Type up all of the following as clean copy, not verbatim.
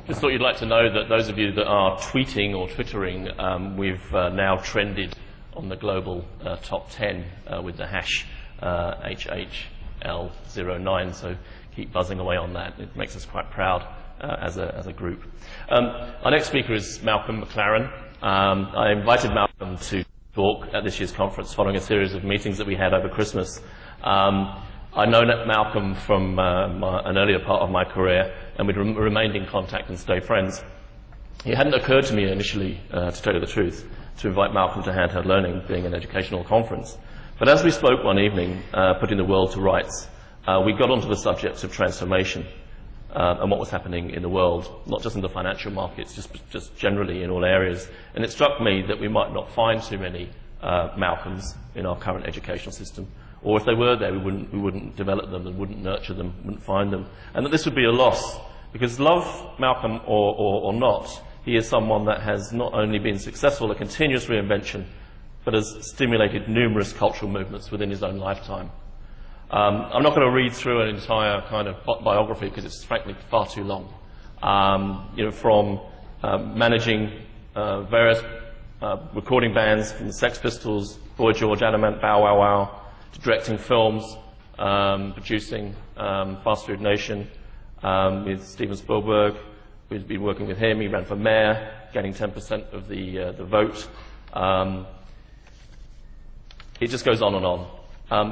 Just thought you'd like to know that those of you that are tweeting or twittering, we've now trended on the global top 10 with the hash HHL09, so keep buzzing away on that. It makes us quite proud as a group. Our next speaker is Malcolm Mclaren. I invited Malcolm to talk at this year's conference following a series of meetings that we had over Christmas. I know Malcolm from an earlier part of my career, and we'd remained in contact and stayed friends. It hadn't occurred to me initially, to tell you the truth, to invite Malcolm to Handheld Learning, being an educational conference. But as we spoke one evening, putting the world to rights, we got onto the subject of transformation and what was happening in the world, not just in the financial markets, just generally in all areas. And it struck me that we might not find too many Malcolms in our current educational system. Or if they were there, we wouldn't develop them and wouldn't nurture them, wouldn't find them. And that this would be a loss, because love Malcolm or not, he is someone that has not only been successful at continuous reinvention, but has stimulated numerous cultural movements within his own lifetime. I'm not going to read through an entire kind of biography because it's frankly far too long. From managing various recording bands from the Sex Pistols, Boy George, Adamant, Bow Wow Wow, to directing films, producing Fast Food Nation with Steven Spielberg. We've been working with him. He ran for mayor, getting 10% of the vote. It just goes on and on.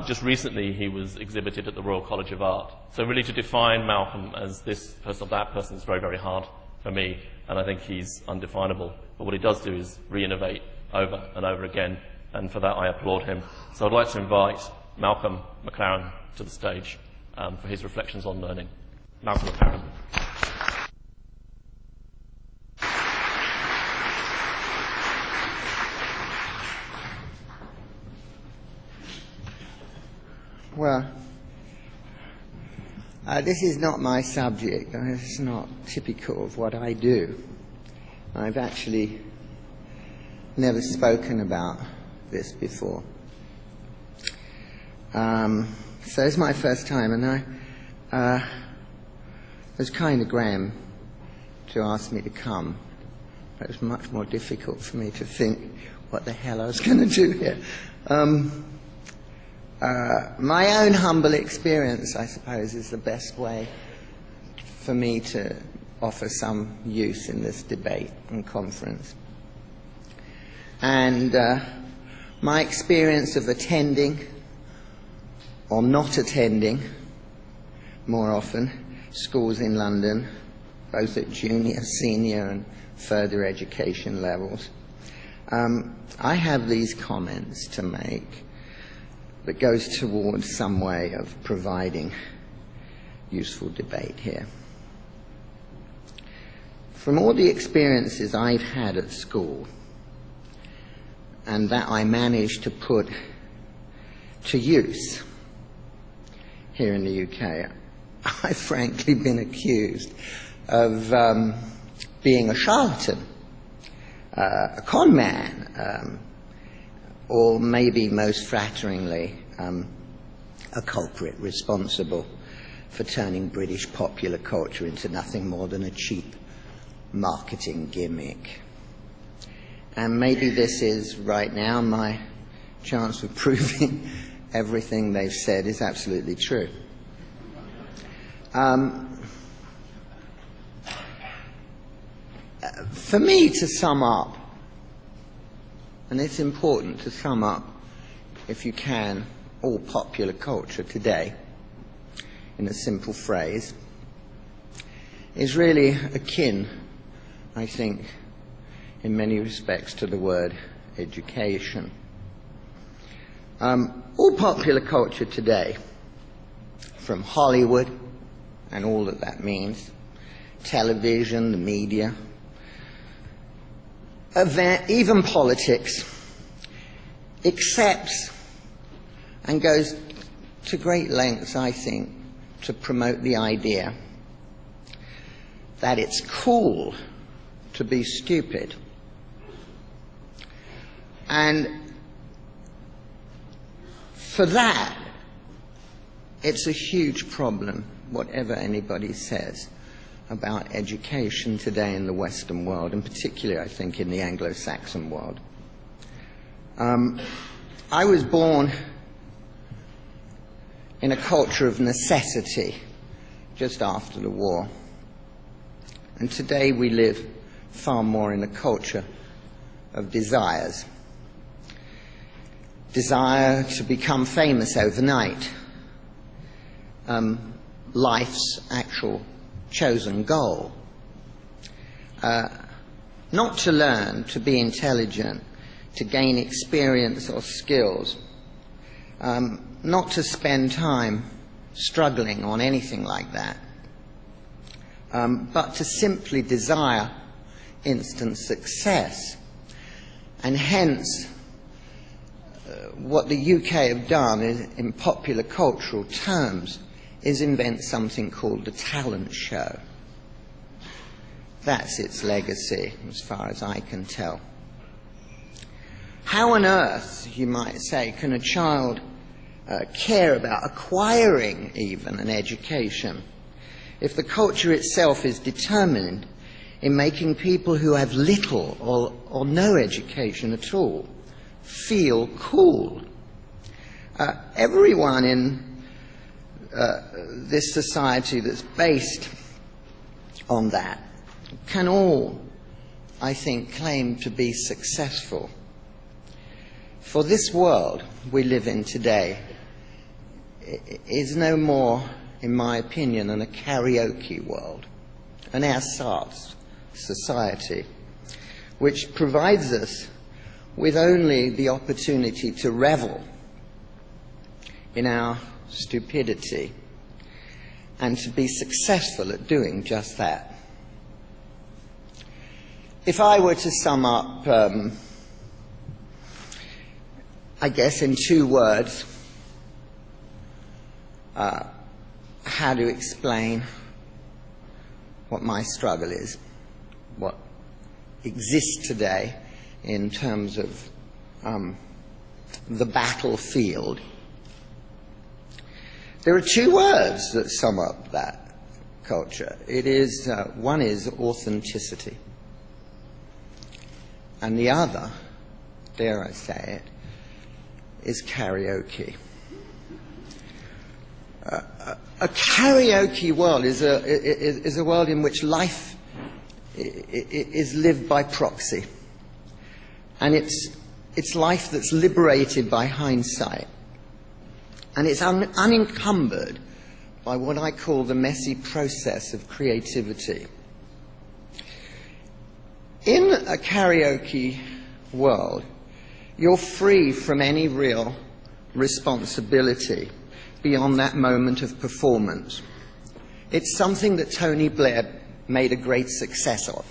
Just recently, he was exhibited at the Royal College of Art. So really to define Malcolm as this person or that person is very, very hard for me, and I think he's undefinable. But what he does do is re-innovate over and over again, and for that I applaud him. So I'd like to invite Malcolm Mclaren to the stage for his reflections on learning. Malcolm Mclaren. Well, this is not my subject. It's not typical of what I do. I've actually never spoken about this before. So it's my first time, and it was kind of Graham to ask me to come. But it was much more difficult for me to think what the hell I was going to do here. My own humble experience, I suppose, is the best way for me to offer some use in this debate and conference. And my experience of attending or not attending, more often, schools in London, both at junior, senior and further education levels, I have these comments to make that goes towards some way of providing useful debate here. From all the experiences I've had at school, and that I managed to put to use here in the UK, I've frankly been accused of being a charlatan, a con man, or maybe most flatteringly, a culprit responsible for turning British popular culture into nothing more than a cheap marketing gimmick. And maybe this is, right now, my chance of proving everything they've said is absolutely true. For me to sum up, and it's important to sum up, if you can, all popular culture today in a simple phrase, is really akin, I think, in many respects to the word education. All popular culture today, from Hollywood and all that that means, television, the media, even politics, accepts and goes to great lengths, I think, to promote the idea that it's cool to be stupid. And for that, it's a huge problem, whatever anybody says about education today in the Western world, and particularly, I think, in the Anglo-Saxon world. I was born in a culture of necessity just after the war. And today we live far more in a culture of desires. Desire to become famous overnight. Life's actual chosen goal. Not to learn, to be intelligent, to gain experience or skills. Not to spend time struggling on anything like that. But to simply desire instant success. And hence, what the UK have done is, in popular cultural terms, is invent something called the talent show. That's its legacy, as far as I can tell. How on earth, you might say, can a child care about acquiring even an education if the culture itself is determined in making people who have little or no education at all feel cool? Everyone in this society that's based on that can all, I think, claim to be successful. For this world we live in today is no more, in my opinion, than a karaoke world, an ersatz society, which provides us with only the opportunity to revel in our stupidity and to be successful at doing just that. If I were to sum up, I guess in 2 words, how to explain what my struggle is, what exists today in terms of the battlefield. There are 2 words that sum up that culture. It is, one is authenticity, and the other, dare I say it, is karaoke. A karaoke world is a world in which life is lived by proxy. And it's life that's liberated by hindsight. And it's unencumbered by what I call the messy process of creativity. In a karaoke world, you're free from any real responsibility beyond that moment of performance. It's something that Tony Blair made a great success of.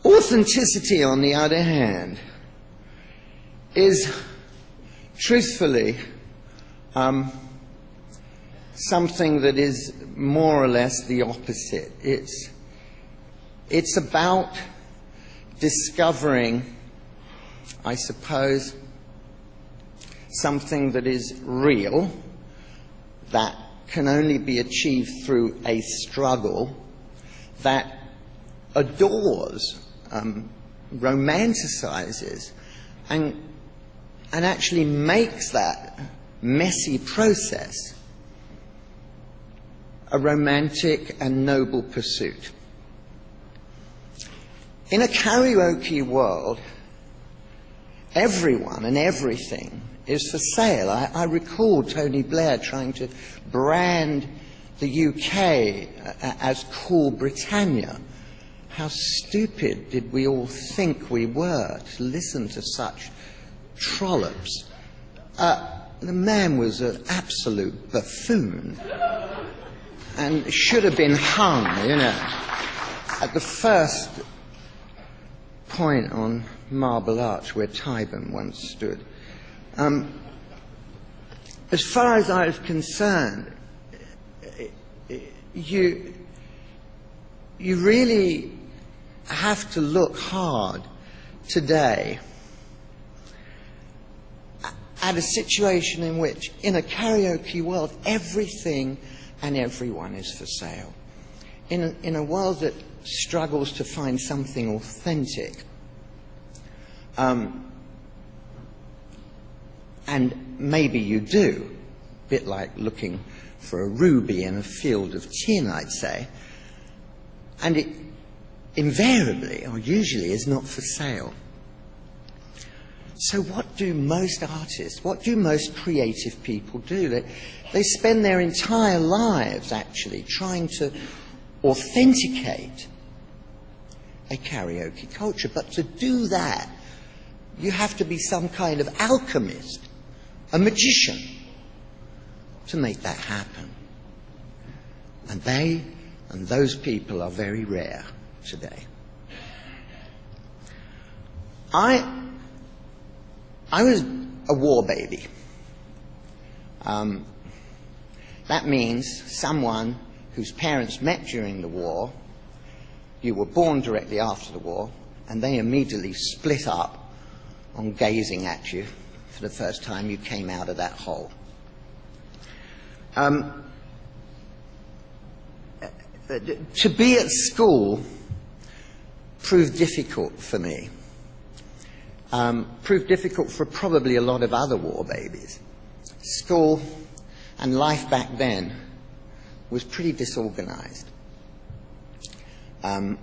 Authenticity, on the other hand, is truthfully something that is more or less the opposite. It's about discovering, I suppose, something that is real, that can only be achieved through a struggle, that adores, romanticizes, and actually makes that messy process a romantic and noble pursuit. In a karaoke world, everyone and everything is for sale. I recall Tony Blair trying to brand the UK as cool Britannia. How stupid did we all think we were to listen to such trollops. The man was an absolute buffoon and should have been hung, at the first point on Marble Arch where Tyburn once stood. As far as I was concerned, you really have to look hard today at a situation in which, in a karaoke world, everything and everyone is for sale. In a world that struggles to find something authentic, and maybe you do, a bit like looking for a ruby in a field of tin, I'd say, and it invariably or usually is not for sale. So what do most artists, what do most creative people do? They spend their entire lives actually trying to authenticate a karaoke culture. But to do that, you have to be some kind of alchemist, a magician, to make that happen. And those people are very rare today. I was a war baby. That means someone whose parents met during the war, you were born directly after the war, and they immediately split up on gazing at you for the first time you came out of that hole. To be at school proved difficult for me. Proved difficult for probably a lot of other war babies. School and life back then was pretty disorganized. And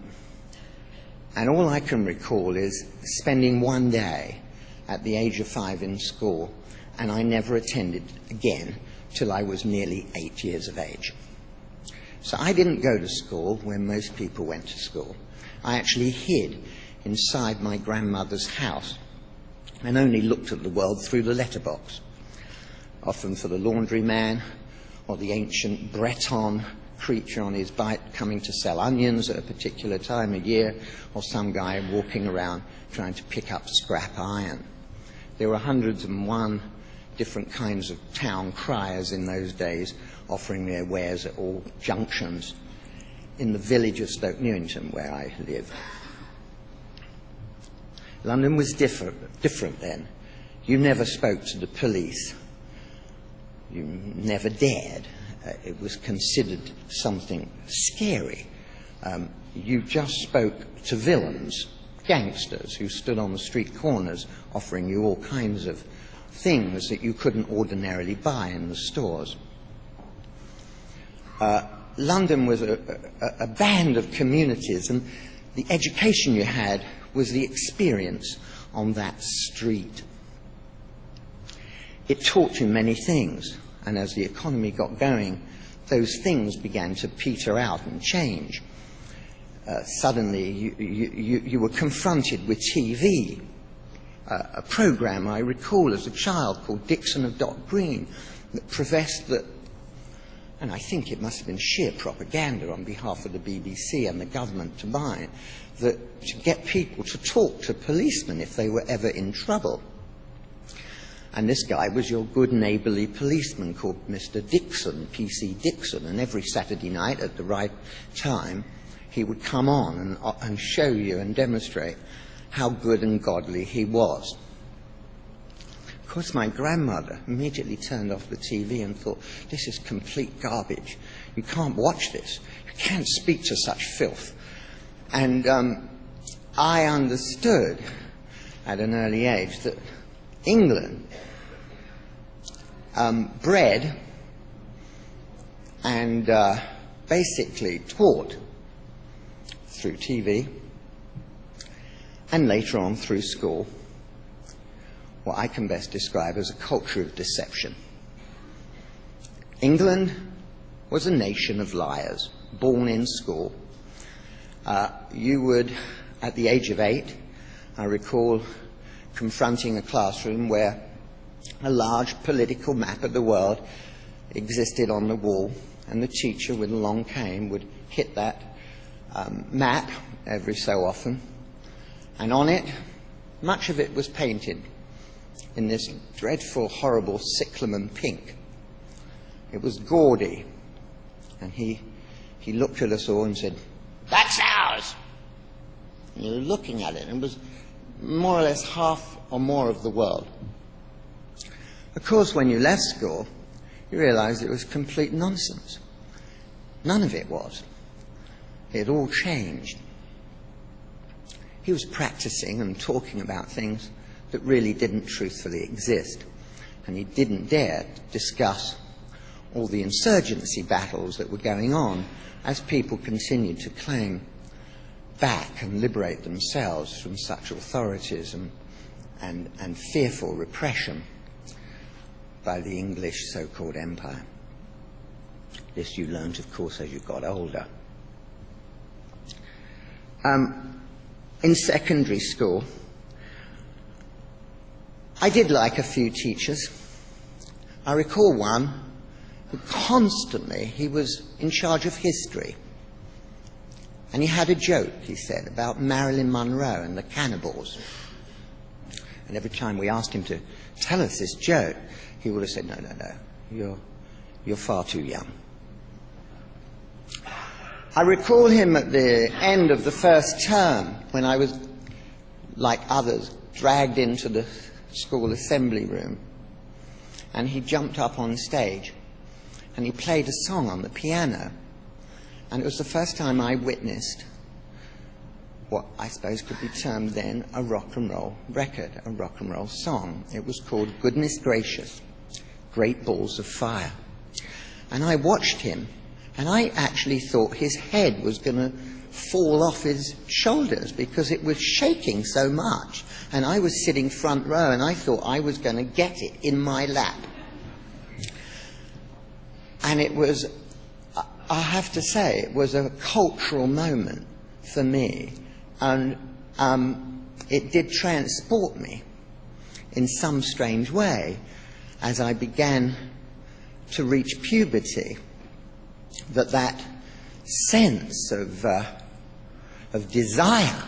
all I can recall is spending one day at the age of 5 in school, and I never attended again till I was nearly 8 years of age. So I didn't go to school when most people went to school. I actually hid inside my grandmother's house and only looked at the world through the letterbox, often for the laundryman or the ancient Breton creature on his bike coming to sell onions at a particular time of year, or some guy walking around trying to pick up scrap iron. There were 101 different kinds of town criers in those days, offering their wares at all junctions in the village of Stoke Newington, where I lived. London was different then. You never spoke to the police. You never dared. It was considered something scary. You just spoke to villains, gangsters who stood on the street corners offering you all kinds of things that you couldn't ordinarily buy in the stores. London was a band of communities, and the education you had was the experience on that street. It taught you many things, and as the economy got going, those things began to peter out and change. Suddenly, you were confronted with TV, a program I recall as a child called Dixon of Dock Green that professed that, and I think it must have been sheer propaganda on behalf of the BBC and the government to buy, that to get people to talk to policemen if they were ever in trouble. And this guy was your good neighbourly policeman called Mr. Dixon, P.C. Dixon, and every Saturday night at the right time he would come on and show you and demonstrate how good and godly he was. Of course, my grandmother immediately turned off the TV and thought, this is complete garbage. You can't watch this. You can't speak to such filth. And I understood at an early age that England bred and basically taught through TV and later on through school what I can best describe as a culture of deception. England was a nation of liars, born in school. You would, at the age of 8, I recall confronting a classroom where a large political map of the world existed on the wall, and the teacher with a long cane would hit that map every so often, and on it, much of it was painted in this dreadful, horrible cyclamen pink. It was gaudy, and he looked at us all and said, "That's ours!" And you were looking at it, and it was more or less half or more of the world. Of course, when you left school, you realized it was complete nonsense. None of it was. It had all changed. He was practicing and talking about things that really didn't truthfully exist. And he didn't dare discuss all the insurgency battles that were going on as people continued to claim back and liberate themselves from such authorities and fearful repression by the English so-called empire. This you learnt, of course, as you got older. In secondary school, I did like a few teachers. I recall one who constantly, he was in charge of history. And he had a joke, he said, about Marilyn Monroe and the cannibals. And every time we asked him to tell us this joke, he would have said, no, you're far too young. I recall him at the end of the first term when I was, like others, dragged into the school assembly room. And he jumped up on stage and he played a song on the piano. And it was the first time I witnessed what I suppose could be termed then a rock and roll record, a rock and roll song. It was called Goodness Gracious, Great Balls of Fire. And I watched him, and I actually thought his head was going to fall off his shoulders because it was shaking so much. And I was sitting front row, and I thought I was going to get it in my lap. And it was, I have to say, it was a cultural moment for me. And it did transport me in some strange way as I began to reach puberty, that sense of desire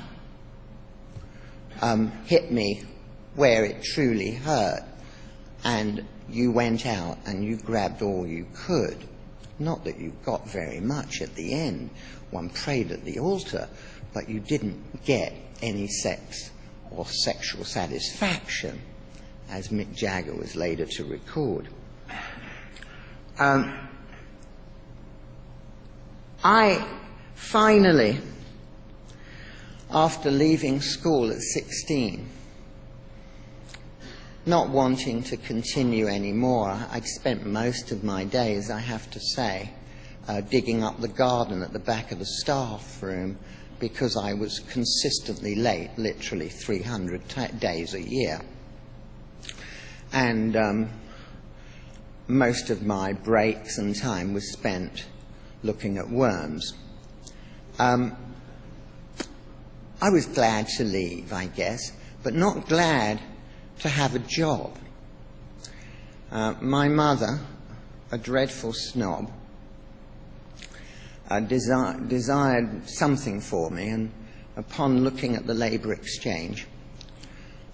hit me where it truly hurt, and you went out and you grabbed all you could. Not that you got very much at the end. One prayed at the altar, but you didn't get any sex or sexual satisfaction, as Mick Jagger was later to record. I finally, after leaving school at 16, not wanting to continue anymore, I'd spent most of my days, I have to say, digging up the garden at the back of the staff room because I was consistently late, literally 300 days a year. And most of my breaks and time was spent looking at worms. I was glad to leave, I guess, but not glad to have a job. My mother, a dreadful snob, desired something for me, and upon looking at the Labour Exchange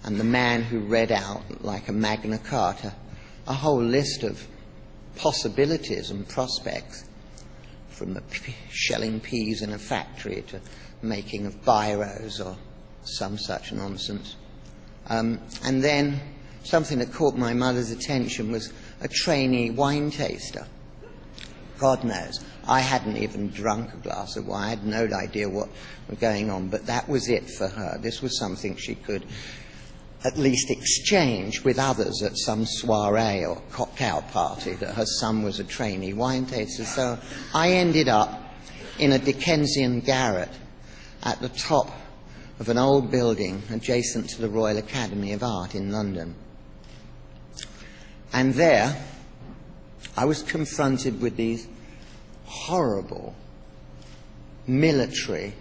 and the man who read out, like a Magna Carta, a whole list of possibilities and prospects, from the shelling peas in a factory to making of biros or some such nonsense. And then something that caught my mother's attention was a trainee wine taster. God knows, I hadn't even drunk a glass of wine. I had no idea what was going on, but that was it for her. This was something she could at least exchange with others at some soiree or cocktail party, that her son was a trainee wine taster. So I ended up in a Dickensian garret at the top of an old building adjacent to the Royal Academy of Art in London. And there I was confronted with these horrible military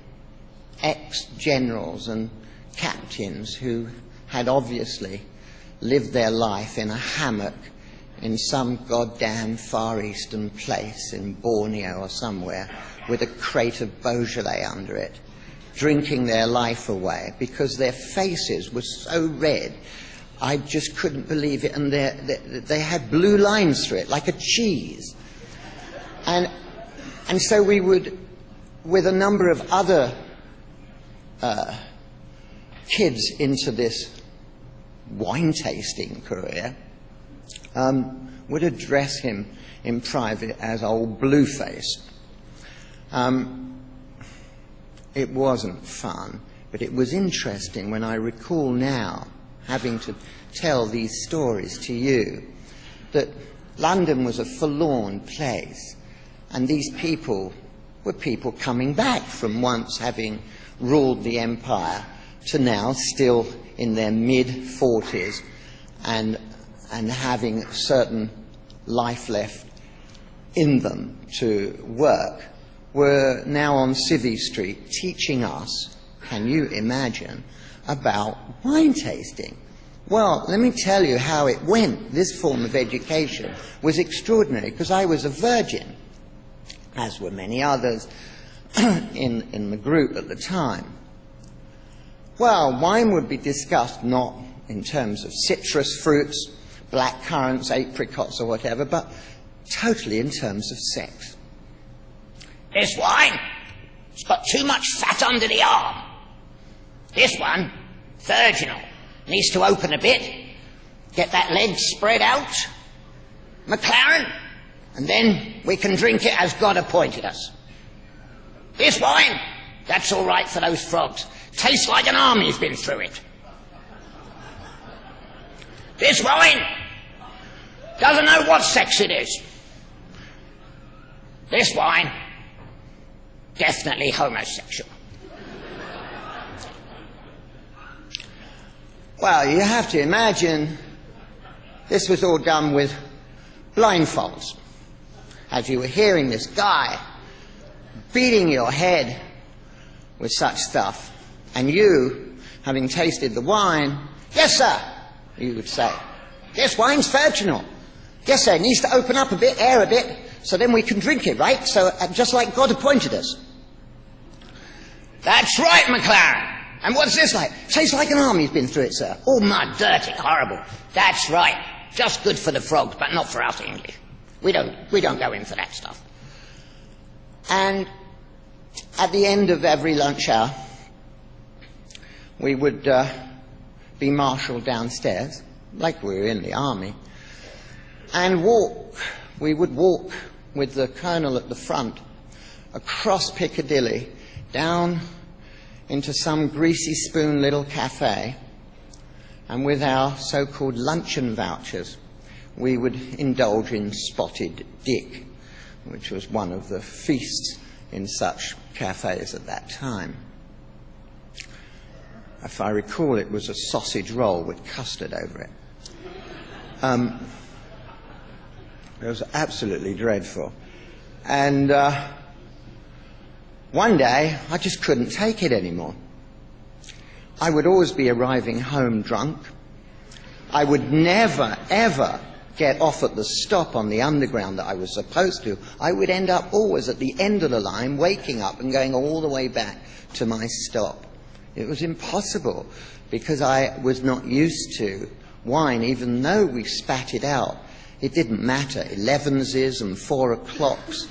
ex-generals and captains who had obviously lived their life in a hammock in some goddamn Far Eastern place in Borneo or somewhere with a crate of Beaujolais under it, drinking their life away because their faces were so red I just couldn't believe it, and they had blue lines through it like a cheese. And so we would, with a number of other kids into this wine tasting career, would address him in private as old Blueface. It wasn't fun, but it was interesting when I recall now, having to tell these stories to you, that London was a forlorn place, and these people were people coming back from once having ruled the empire to now still in their mid-40s and having a certain life left in them to work, were now on Civvy Street teaching us, can you imagine, about wine tasting. Well, let me tell you how it went. This form of education was extraordinary because I was a virgin, as were many others in the group at the time. Well, wine would be discussed not in terms of citrus fruits, black currants, apricots or whatever, but totally in terms of sex. This wine, it's got too much fat under the arm. This one, virginal, needs to open a bit, get that leg spread out, Mclaren, and then we can drink it as God appointed us. This wine, that's all right for those frogs. Tastes like an army's been through it. This wine doesn't know what sex it is. This wine, definitely homosexual. Well, you have to imagine this was all done with blindfolds, as you were hearing this guy beating your head with such stuff, and you, having tasted the wine, yes, sir, you would say, this wine's virginal. Yes, sir, it needs to open up a bit, air a bit, so then we can drink it, right? So, just like God appointed us. That's right, Mclaren. And what's this like? Tastes like an army's been through it, sir. All mud, dirty, horrible. That's right. Just good for the frogs, but not for us English. We don't go in for that stuff. And at the end of every lunch hour, we would be marshalled downstairs, like we were in the army, and we would walk with the colonel at the front across Piccadilly, down into some greasy spoon little cafe, and with our so-called luncheon vouchers, we would indulge in spotted dick, which was one of the feasts in such cafes at that time. If I recall, it was a sausage roll with custard over it. It was absolutely dreadful. And one day, I just couldn't take it anymore. I would always be arriving home drunk. I would never, ever get off at the stop on the underground that I was supposed to. I would end up always at the end of the line, waking up and going all the way back to my stop. It was impossible because I was not used to wine, even though we spat it out. It didn't matter. 11s and 4 o'clocks.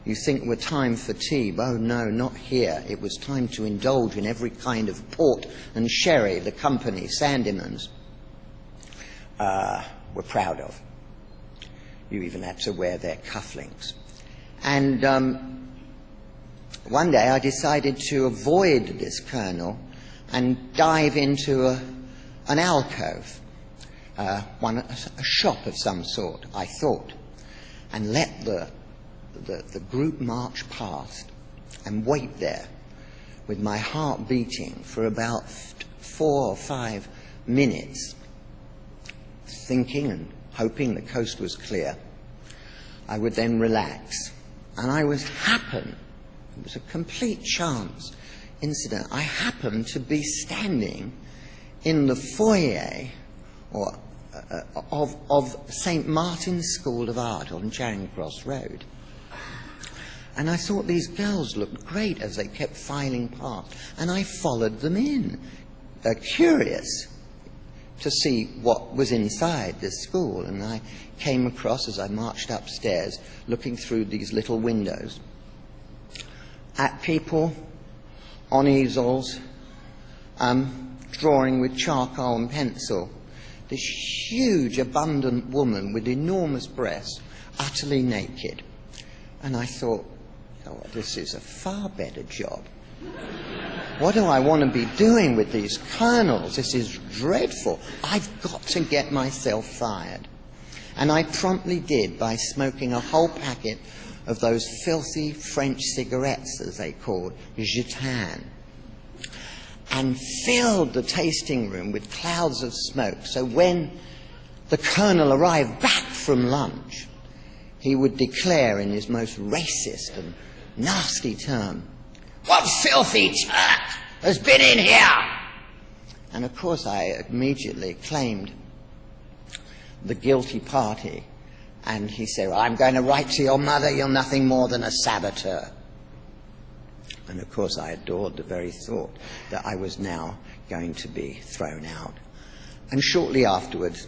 You think were time for tea. Oh, no, not here. It was time to indulge in every kind of port and sherry the company, Sandymans, were proud of. You even had to wear their cufflinks. And one day I decided to avoid this colonel and dive into an alcove, a shop of some sort, I thought, and let the group march past and wait there with my heart beating for about 4 or 5 minutes, thinking and hoping the coast was clear. I would then relax, and it was a complete chance incident. I happened to be standing in the foyer of St. Martin's School of Art on Charing Cross Road. And I thought these girls looked great as they kept filing past, and I followed them in, curious to see what was inside this school. And I came across, as I marched upstairs, looking through these little windows, at people on easels, drawing with charcoal and pencil. This huge, abundant woman with enormous breasts, utterly naked. And I thought, oh, this is a far better job. What do I want to be doing with these colonels? This is dreadful. I've got to get myself fired. And I promptly did by smoking a whole packet of those filthy French cigarettes, as they called, gitane, and filled the tasting room with clouds of smoke. So when the colonel arrived back from lunch, he would declare in his most racist and nasty term, "What filthy Turk has been in here?" And of course I immediately claimed the guilty party. And he said, "Well, I'm going to write to your mother, you're nothing more than a saboteur." And of course I adored the very thought that I was now going to be thrown out. And shortly afterwards,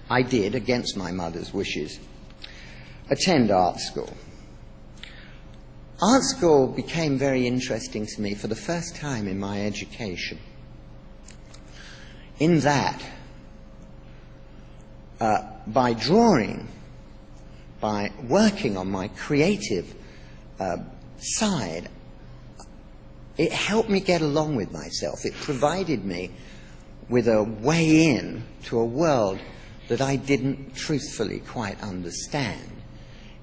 I did, against my mother's wishes, attend art school. Art school became very interesting to me for the first time in my education, in that by drawing, by working on my creative side, it helped me get along with myself. It provided me with a way in to a world that I didn't truthfully quite understand.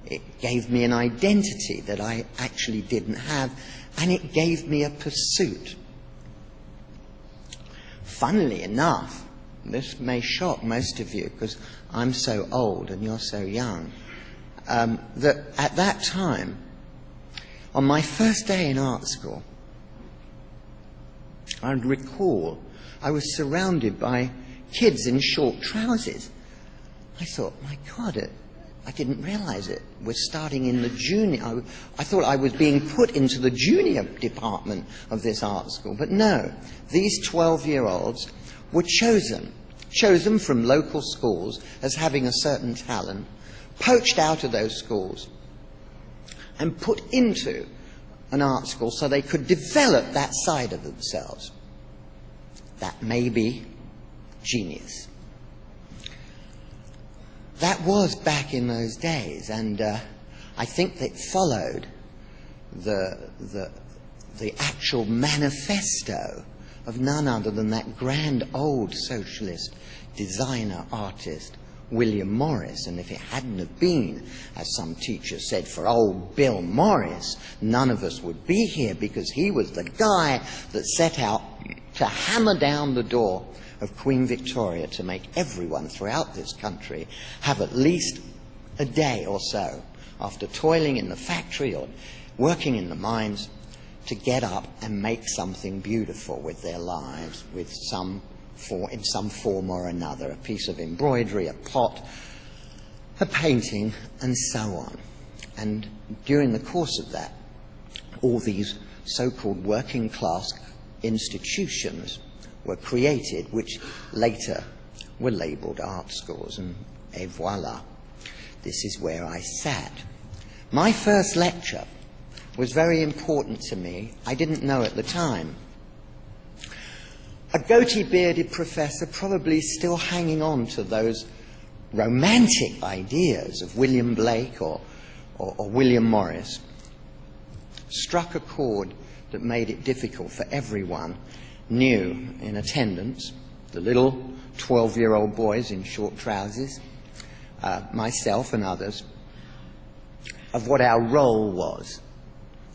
It gave me an identity that I actually didn't have, and it gave me a pursuit. Funnily enough, this may shock most of you because I'm so old and you're so young, that at that time, on my first day in art school, I recall I was surrounded by kids in short trousers. I thought, my God, I didn't realize it. We're starting in the junior. I thought I was being put into the junior department of this art school. But no, these 12-year-olds were chosen from local schools as having a certain talent, poached out of those schools, and put into an art school so they could develop that side of themselves. That may be genius. That was back in those days, and I think that followed the actual manifesto of none other than that grand old socialist designer artist William Morris. And if it hadn't have been, as some teacher said, for old Bill Morris, none of us would be here, because he was the guy that set out to hammer down the door of Queen Victoria to make everyone throughout this country have at least a day or so, after toiling in the factory or working in the mines, to get up and make something beautiful with their lives, with in some form or another, a piece of embroidery, a pot, a painting, and so on. And during the course of that, all these so-called working class institutions were created, which later were labelled art schools, et voila. This is where I sat. My first lecture was very important to me. I didn't know at the time. A goatee-bearded professor, probably still hanging on to those romantic ideas of William Blake or William Morris, struck a chord that made it difficult for everyone new in attendance, the little 12-year-old boys in short trousers, myself and others, of what our role was,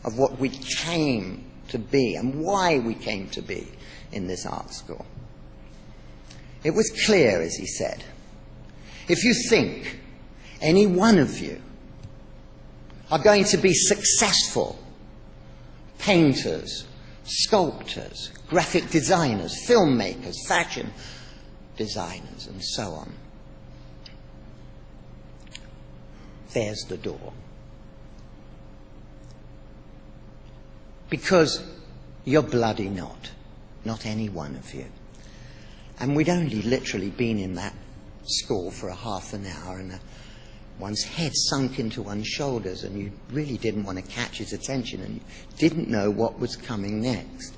of what we came to be and why we came to be in this art school. It was clear, as he said, if you think any one of you are going to be successful painters, sculptors, graphic designers, filmmakers, fashion designers, and so on, there's the door. Because you're bloody not any one of you. And we'd only literally been in that school for a half an hour, and one's head sunk into one's shoulders, and you really didn't want to catch his attention, and you didn't know what was coming next.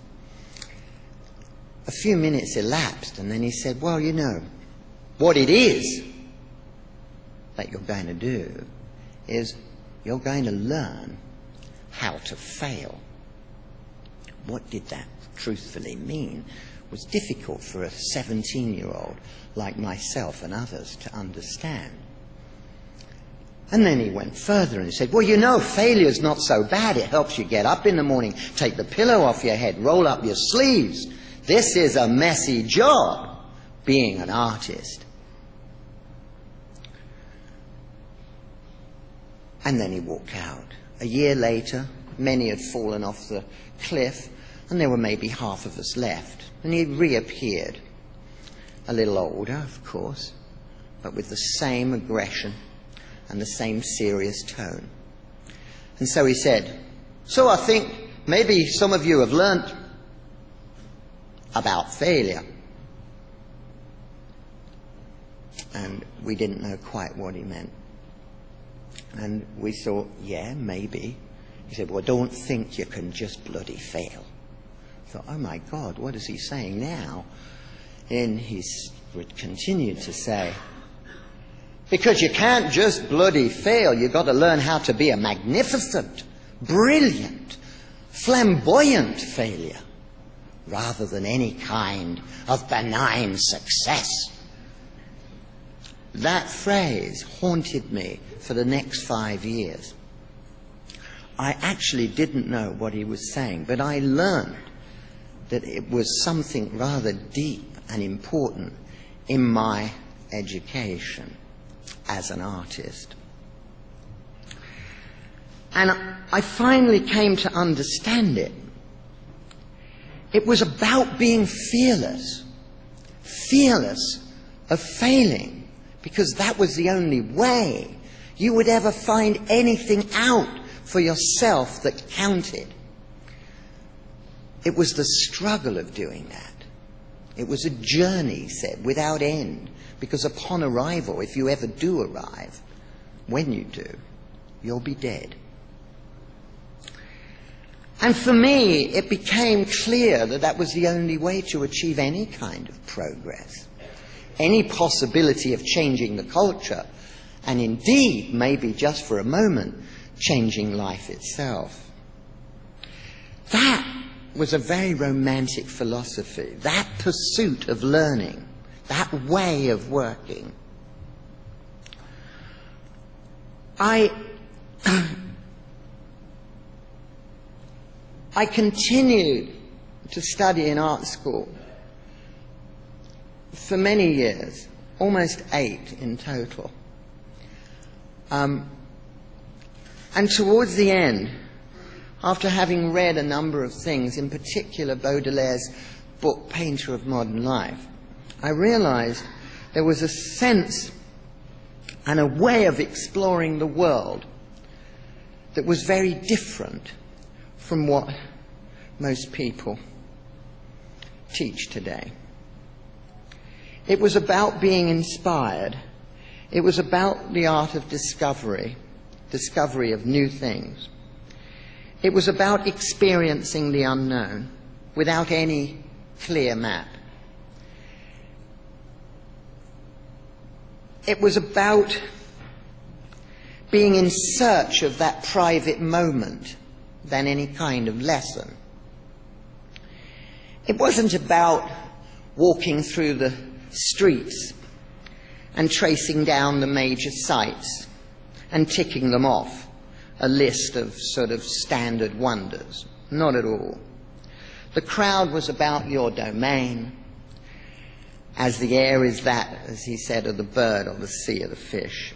A few minutes elapsed, and then he said, well, you know, what it is that you're going to do is you're going to learn how to fail. What did that truthfully mean was difficult for a 17-year-old like myself and others to understand. And then he went further and he said, well, you know, failure's not so bad. It helps you get up in the morning, take the pillow off your head, roll up your sleeves. This is a messy job, being an artist. And then he walked out. A year later, many had fallen off the cliff, and there were maybe half of us left. And he reappeared, a little older, of course, but with the same aggression and the same serious tone. And so he said, so I think maybe some of you have learnt about failure. And we didn't know quite what he meant. And we thought, yeah, maybe. He said, well, don't think you can just bloody fail. I thought, oh my God, what is he saying now? And he continued to say, because you can't just bloody fail, you've got to learn how to be a magnificent, brilliant, flamboyant failure, rather than any kind of benign success. That phrase haunted me for the next 5 years. I actually didn't know what he was saying, but I learned that it was something rather deep and important in my education as an artist. And I finally came to understand it. It was about being fearless. Fearless of failing, because that was the only way you would ever find anything out for yourself that counted. It was the struggle of doing that. It was a journey, he said, without end, because upon arrival, if you ever do arrive, when you do, you'll be dead. And for me, it became clear that that was the only way to achieve any kind of progress, any possibility of changing the culture, and indeed, maybe just for a moment, changing life itself. That was a very romantic philosophy, that pursuit of learning, that way of working. I continued to study in art school for many years, almost 8 in total. And towards the end, after having read a number of things, in particular Baudelaire's book, Painter of Modern Life, I realized there was a sense and a way of exploring the world that was very different from what most people teach today. It was about being inspired. It was about the art of discovery of new things. It was about experiencing the unknown without any clear map. It was about being in search of that private moment than any kind of lesson. It wasn't about walking through the streets and tracing down the major sites and ticking them off, a list of sort of standard wonders. Not at all. The crowd was about your domain, as the air is that, as he said, of the bird, or the sea of the fish.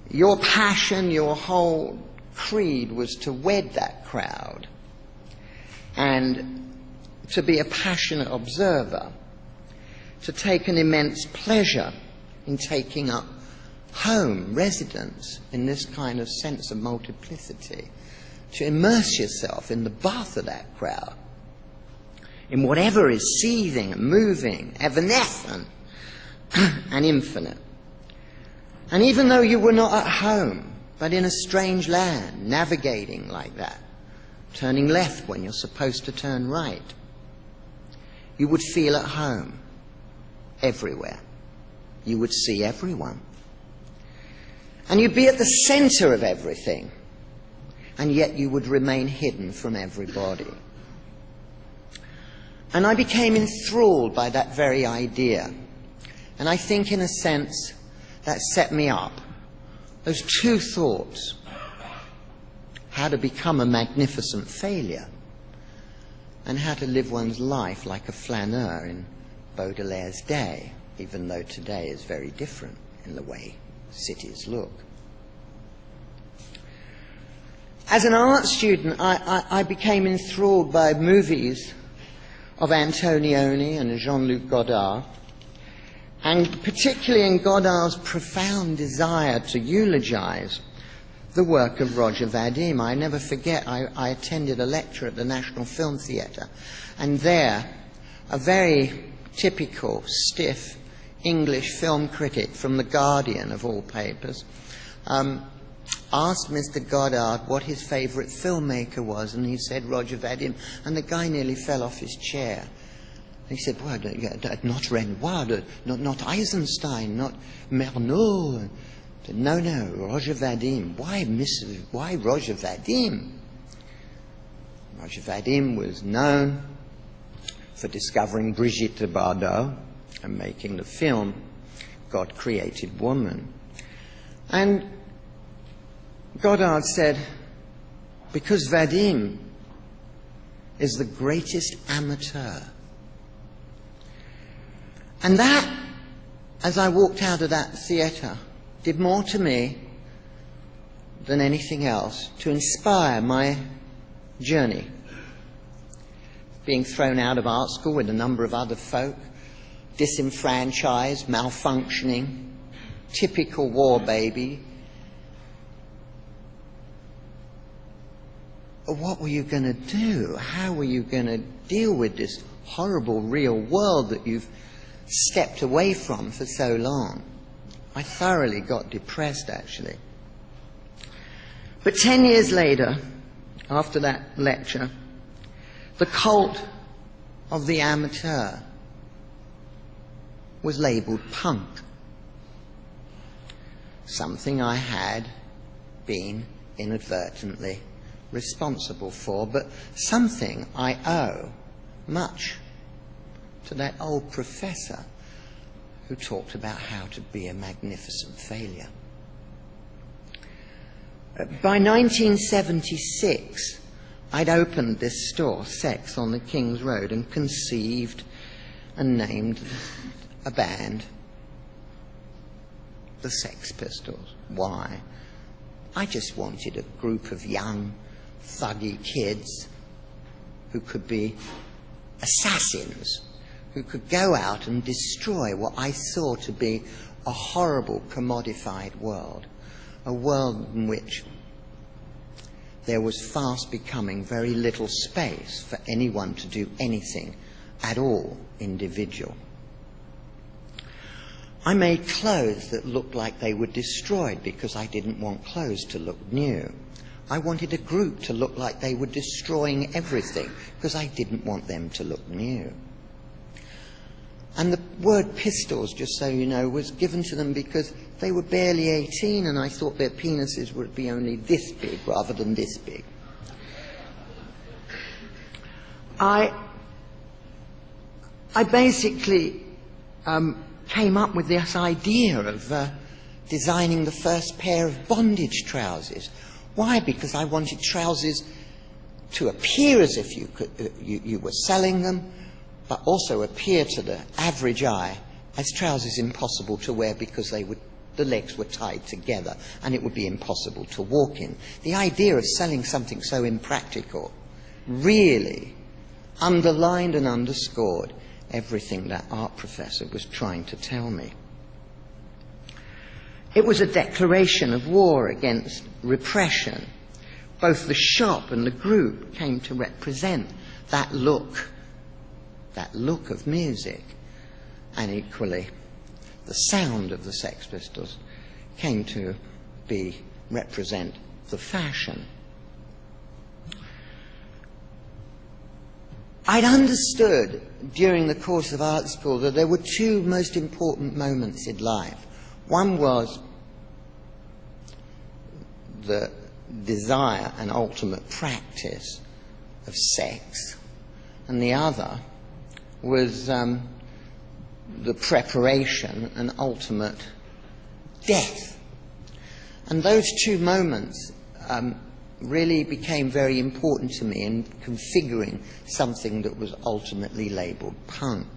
Your passion, your whole creed was to wed that crowd and to be a passionate observer, to take an immense pleasure in taking up home, residence, in this kind of sense of multiplicity, to immerse yourself in the bath of that crowd, in whatever is seething and moving, evanescent and infinite. And even though you were not at home, but in a strange land, navigating like that, turning left when you're supposed to turn right, you would feel at home everywhere. You would see everyone. And you'd be at the center of everything. and yet you would remain hidden from everybody. And I became enthralled by that very idea. And I think, in a sense, that set me up. Those two thoughts: how to become a magnificent failure, and how to live one's life like a flaneur in Baudelaire's day, even though today is very different in the way cities look. As an art student, I became enthralled by movies of Antonioni and Jean-Luc Godard, and particularly in Godard's profound desire to eulogize the work of Roger Vadim. I never forget, I attended a lecture at the National Film Theatre, and there a very typical, stiff English film critic from The Guardian, of all papers, asked Mr. Godard what his favourite filmmaker was, and he said Roger Vadim, and the guy nearly fell off his chair. And he said, well, not Renoir, not Eisenstein, not Murnau. No, Roger Vadim. Why Roger Vadim? Roger Vadim was known for discovering Brigitte Bardot and making the film God Created Woman. And Godard said, because Vadim is the greatest amateur. And that, as I walked out of that theatre, did more to me than anything else to inspire my journey. Being thrown out of art school with a number of other folk, disenfranchised, malfunctioning, typical war baby. What were you going to do? How were you going to deal with this horrible real world that you've stepped away from for so long? I thoroughly got depressed, actually. But 10 years later, after that lecture, the cult of the amateur was labelled punk. Something I had been inadvertently responsible for, but something I owe much to that old professor who talked about how to be a magnificent failure. By 1976, I'd opened this store, Sex, on the King's Road, and conceived and named a band, the Sex Pistols. Why? I just wanted a group of young, thuggy kids who could be assassins, who could go out and destroy what I saw to be a horrible, commodified world, a world in which there was fast becoming very little space for anyone to do anything at all individual. I made clothes that looked like they were destroyed because I didn't want clothes to look new. I wanted a group to look like they were destroying everything because I didn't want them to look new. And the word pistols, just so you know, was given to them because they were barely 18 and I thought their penises would be only this big rather than this big. I basically came up with this idea of designing the first pair of bondage trousers. Why? Because I wanted trousers to appear as if you were selling them, but also appear to the average eye as trousers impossible to wear because the legs were tied together and it would be impossible to walk in. The idea of selling something so impractical really underlined and underscored everything that art professor was trying to tell me. It was a declaration of war against repression. Both the shop and the group came to represent that look of music, and equally the sound of the Sex Pistols came to represent the fashion. I'd understood during the course of art school that there were two most important moments in life. One was the desire and ultimate practice of sex, and the other was the preparation and ultimate death. And those two moments really became very important to me in configuring something that was ultimately labelled punk.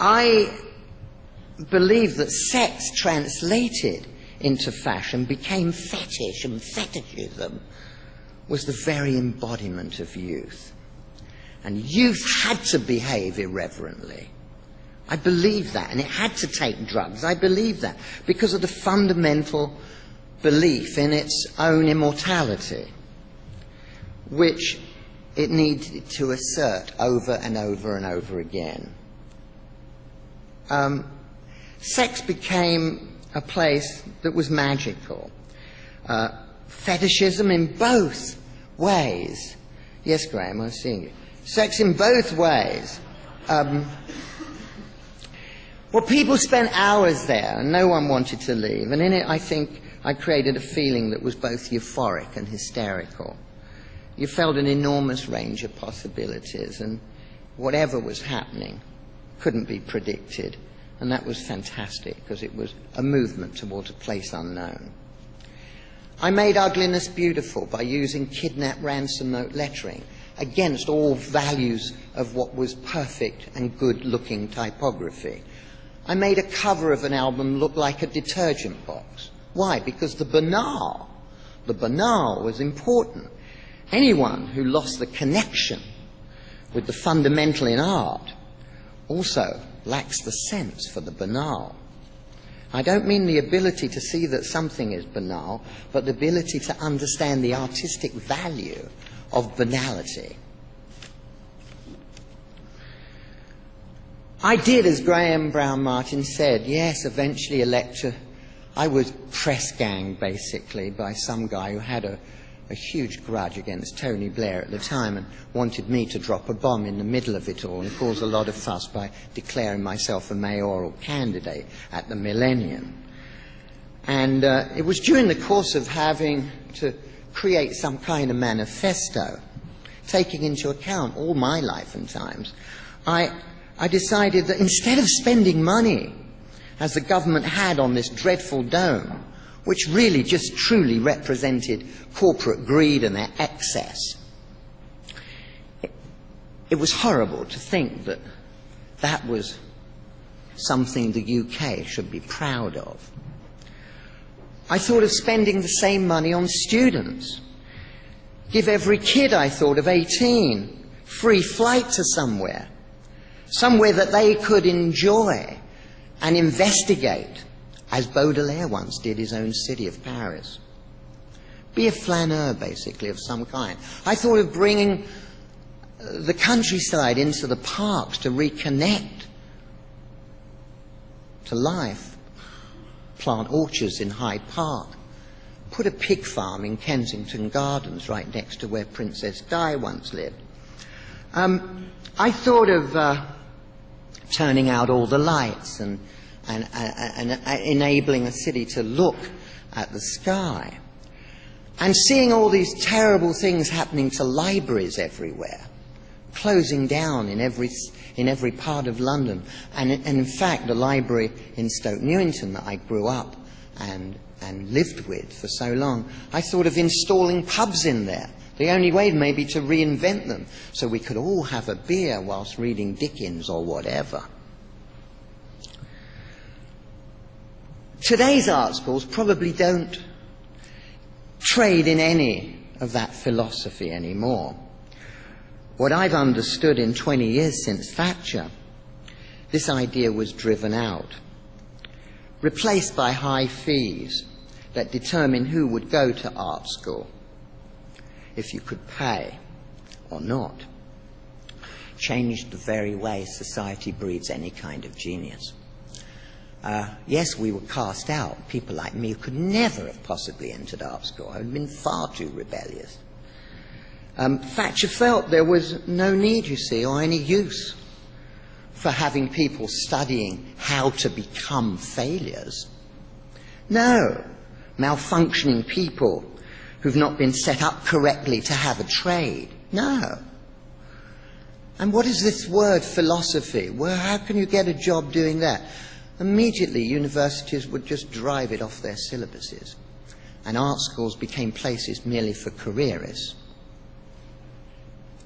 I believe that sex translated into fashion became fetish, and fetishism was the very embodiment of youth. And youth had to behave irreverently. I believe that. And it had to take drugs. I believe that because of the fundamental belief in its own immortality, which it needed to assert over and over and over again. Sex became a place that was magical. Fetishism in both ways. Yes, Graham, I'm seeing you. Sex in both ways. Well, people spent hours there and no one wanted to leave. And in it, I think, I created a feeling that was both euphoric and hysterical. You felt an enormous range of possibilities, and whatever was happening couldn't be predicted. And that was fantastic, because it was a movement towards a place unknown. I made ugliness beautiful by using kidnap ransom note lettering against all values of what was perfect and good-looking typography. I made a cover of an album look like a detergent box. Why? Because the banal was important. Anyone who lost the connection with the fundamental in art also lacks the sense for the banal. I don't mean the ability to see that something is banal, but the ability to understand the artistic value of banality. I did, as Graham Brown Martin said, yes, eventually I was press ganged, basically, by some guy who had a huge grudge against Tony Blair at the time and wanted me to drop a bomb in the middle of it all and cause a lot of fuss by declaring myself a mayoral candidate at the millennium. And it was during the course of having to create some kind of manifesto, taking into account all my life and times, I decided that instead of spending money, as the government had on this dreadful dome, which really just truly represented corporate greed and their excess, it was horrible to think that that was something the UK should be proud of. I thought of spending the same money on students. Give every kid, I thought, of 18 free flight to somewhere that they could enjoy and investigate, as Baudelaire once did his own city of Paris. Be a flaneur, basically, of some kind. I thought of bringing the countryside into the parks to reconnect to life. Plant orchards in Hyde Park. Put a pig farm in Kensington Gardens right next to where Princess Di once lived. I thought of turning out all the lights and enabling a city to look at the sky. And seeing all these terrible things happening to libraries everywhere, closing down in every part of London. And in fact, the library in Stoke Newington that I grew up and lived with for so long, I thought of installing pubs in there. The only way maybe to reinvent them, so we could all have a beer whilst reading Dickens or whatever. Today's art schools probably don't trade in any of that philosophy anymore. What I've understood in 20 years since Thatcher, this idea was driven out, replaced by high fees that determine who would go to art school, if you could pay or not. Changed the very way society breeds any kind of genius. Yes, we were cast out. People like me who could never have possibly entered art school. I had been far too rebellious. Thatcher felt there was no need, you see, or any use for having people studying how to become failures. No, malfunctioning people who've not been set up correctly to have a trade. No. And what is this word philosophy? Well, how can you get a job doing that? Immediately, universities would just drive it off their syllabuses, and art schools became places merely for careerists.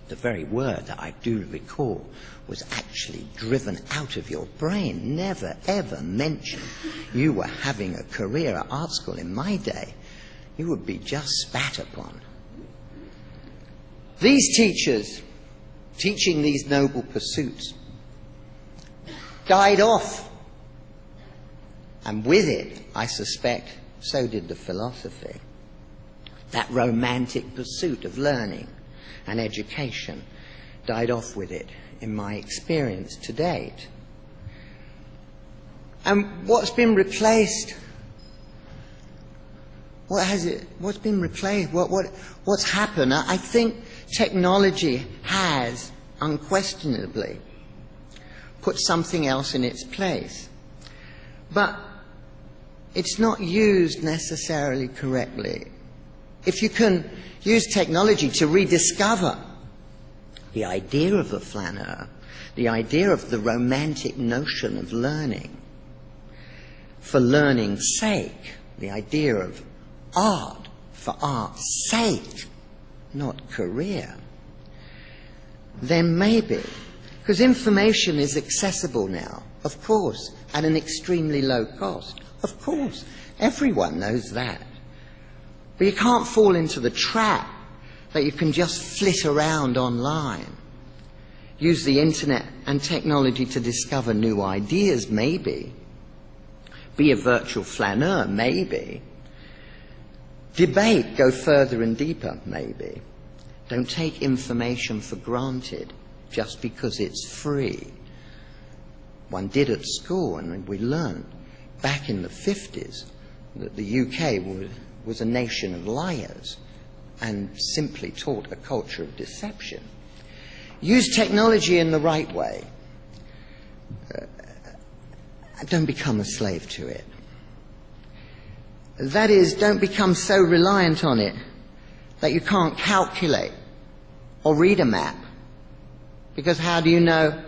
The very word that I do recall was actually driven out of your brain. Never, ever mention you were having a career at art school. In my day, you would be just spat upon. These teachers, teaching these noble pursuits, died off. And with it, I suspect, so did the philosophy. That romantic pursuit of learning and education died off with it, in my experience to date. And what's been replaced? What's been replaced? What's happened? I think technology has unquestionably put something else in its place. But it's not used necessarily correctly. If you can use technology to rediscover the idea of the flaneur, the idea of the romantic notion of learning, for learning's sake, the idea of art for art's sake, not career, then maybe, because information is accessible now, of course, at an extremely low cost. Of course, everyone knows that. But you can't fall into the trap that you can just flit around online. Use the internet and technology to discover new ideas, maybe. Be a virtual flaneur, maybe. Debate, go further and deeper, maybe. Don't take information for granted just because it's free. One did at school, and we learned back in the 50s that the UK was a nation of liars and simply taught a culture of deception. Use technology in the right way. Don't become a slave to it. That is, don't become so reliant on it that you can't calculate or read a map. Because how do you know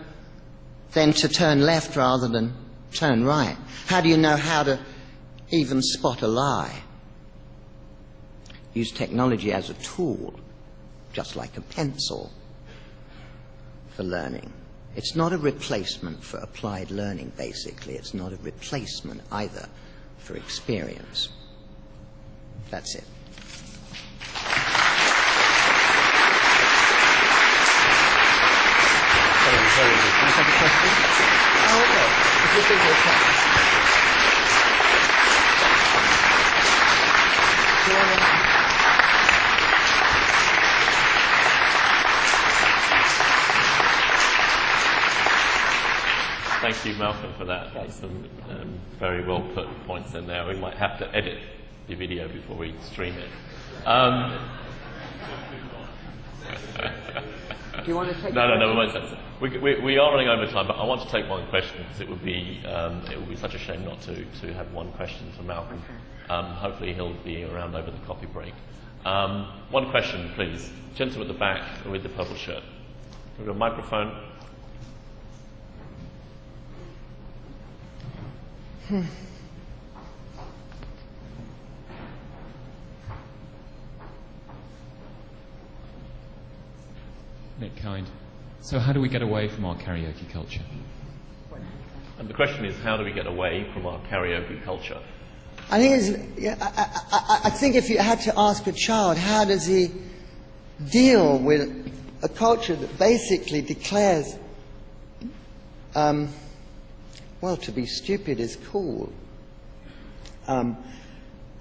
then to turn left rather than turn right? How do you know how to even spot a lie? Use technology as a tool, just like a pencil, for learning. It's not a replacement for applied learning, basically. It's not a replacement either for experience. That's it. Can you take a question? Oh, okay. If you think you're okay. Do you want to... Thank you, Malcolm, for that. That's some very well put points in there. We might have to edit the video before we stream it. Do you want to take No, we won't say that. We are running over time, but I want to take one question because it would be such a shame not to have one question for Malcolm. Hopefully he'll be around over the coffee break. One question, please. Gentleman at the back with the purple shirt. We've got a microphone. Nick Kind. So how do we get away from our karaoke culture? And the question is, how do we get away from our karaoke culture? I think if you had to ask a child, how does he deal with a culture that basically declares, well, to be stupid is cool. And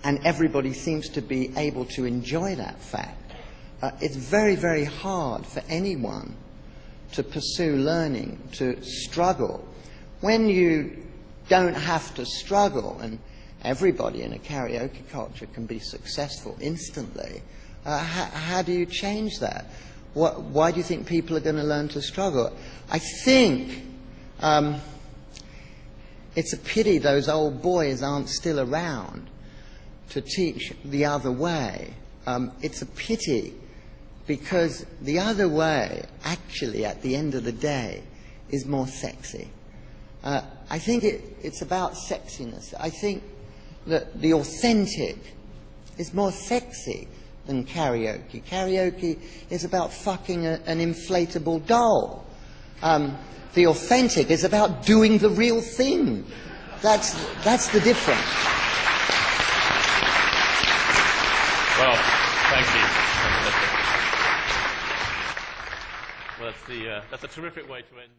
everybody seems to be able to enjoy that fact. It's very, very hard for anyone to pursue learning, to struggle. When you don't have to struggle, and everybody in a karaoke culture can be successful instantly, how do you change that? Why do you think people are going to learn to struggle? I think it's a pity those old boys aren't still around, to teach the other way. It's a pity, because the other way, actually, at the end of the day, is more sexy. I think it's about sexiness. I think that the authentic is more sexy than karaoke. Karaoke is about fucking an inflatable doll. The authentic is about doing the real thing. That's the difference. Well, thank you. Well, that's a terrific way to end.